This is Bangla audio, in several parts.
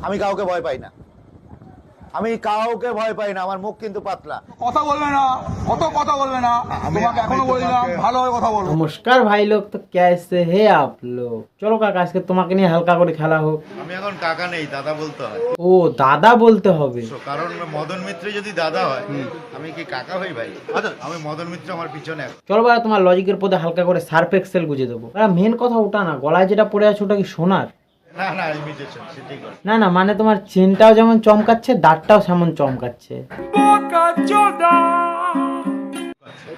আমি কাউকে ভয় পাই না, আমি কাউকে ভয় পাই না, আমার মুখ কিন্তু পাতলা। কথা বলবে না, অত কথা বলবে না, তোমাকে এখনো বলি না, ভালোভাবে কথা বলো। নমস্কার ভাই লোক, তো कैसे है आप लोग? চলো কাকা আজকে তোমাকে নিয়ে হালকা করে খেলা হোক। আমি এখন কাকা নেই, দাদা বলতে হয়। ও দাদা বলতে হবে, কারণ মদন মিত্র যদি দাদা হয় আমি কি কাকা হই ভাই? আমি মদন মিত্র আমার পিছনে। চলো ভাই তোমার লজিকের পথে হালকা করে সার্ফ এক্সেল গুজে দেবো। মেন কথা ওটা না, গলায় যেটা পড়ে আছে ওটা কি সোনার? না না, ইমিটেশন, সেটাই করে। না না, মানে তোমার চেনটাও যেমন চমকাচ্ছে, দাঁতটাও সেমন চমকাচ্ছে।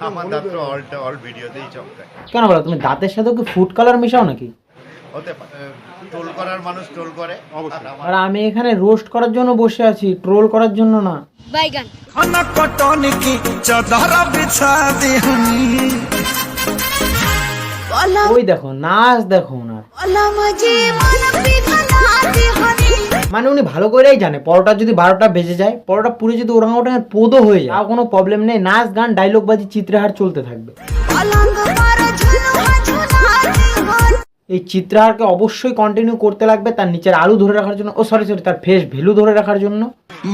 আমার দাঁত তো অল ভিডিওতেই চমকায়। কেন বলো, তুমি দাঁতের সাথে কি ফুড কালার মেশাও নাকি? হতে পারে, ট্রোল করার মানুষ ট্রোল করে। আর আমি এখানে রোস্ট করার জন্য বসে আছি, ট্রোল করার জন্য না। বাইগান खाना कटौनी की चादर बिछा दी हनी। ওই দেখো নাচ, দেখো না, মানে উনি ভালো করেই জানে পরোটা যদি 12টা বেজে যায়, পরোটা পুরো যদি ওরাংওটাঙের পোদো হয়ে যায়, তাও কোনো প্রবলেম নেই, নাচ গান ডায়লগ বাজি চিত্রহার চলতে থাকবে। এই চিত্রহারকে অবশ্যই কন্টিনিউ করতে লাগবে, তার নিচের আলু ধরে রাখার জন্য, ও সরি তার ফেস ভ্যালু ধরে রাখার জন্য।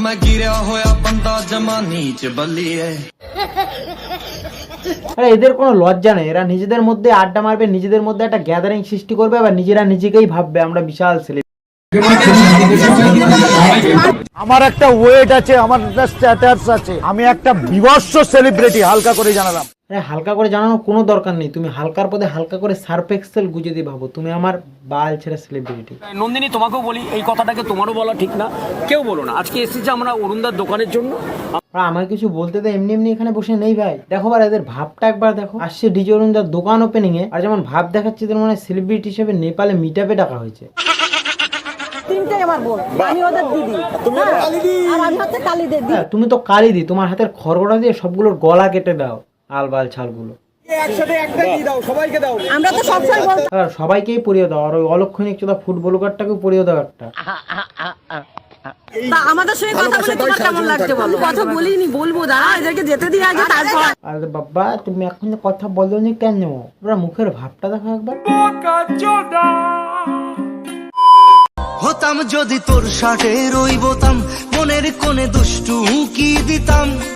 मैं गिरा होया बंदा जमा नीच बलिए। আরে এদের কোনো লজ্জা নেই, এরা নিজেদের মধ্যে আড্ডা মারবে, নিজেদের মধ্যে একটা গ্যাদারিং সৃষ্টি করবে, আবার নিজেরা নিজেকেই ভাববে আমরা বিশাল সেলিব্রিটি। আমার একটা ওয়েট আছে, আমার একটা স্ট্যাটাস আছে, আমি একটা বিভৎস সেলিব্রিটি, হালকা করে জানালাম। আরে হালকা করে জানানোর কোনো দরকার নেই, তুমি হালকার পদে হালকা করে সার্ফ এক্সেল গুজে দিয়ে ভাবো তুমি আমার বাল ছেড়ে সেলিব্রিটি। নন্দিনী, তোমাকেও বলি এই কথাটাকে তোমারও বলা ঠিক না, কেউ বলো না। আজকে এসেছি আমরা অরুণদার দোকানের জন্য। আর আমাকে কিছু বলতে তো এমনি এমনি এখানে বসে নেই ভাই, দেখো বার এদের ভাবটা একবার দেখো। আসছে ডিজে অরুণদার দোকান ওপেনিং এ, আর যেমন ভাব দেখাচ্ছে এদের মনে হয় সেলিব্রিটি হিসেবে নেপালে মিটআপে ডাকা হয়েছে। তুমি তো কালিদি, তোমার হাতের খড়গড়া দিয়ে সবগুলোর গলা কেটে দাও, আলবাল ছালগুলো একসাথে একটা দিয়ে দাও, সবাইকে দাও। আমরা তো সবসময় বলতে আর সবাইকেই পরিয়ে দাও, আর ওই অলক্ষণিক চোদা ফুটবলকারটাকেও পরিয়ে দাও একটা। আমাদের সঙ্গে কথা বলে তোমার কেমন লাগছে বলো? কথা বলিনি, বলবো, দাঁড়া এদেরকে যেতে দিয়ে আগে তারপর। আরে বাবা তুমি এখন কথা বলোনি কেন? পুরো মুখের ভাবটা দেখো একবার। হতাম যদি তোর শার্টের ওই বোতাম, মনের কোণে দুষ্টু কি দিতাম।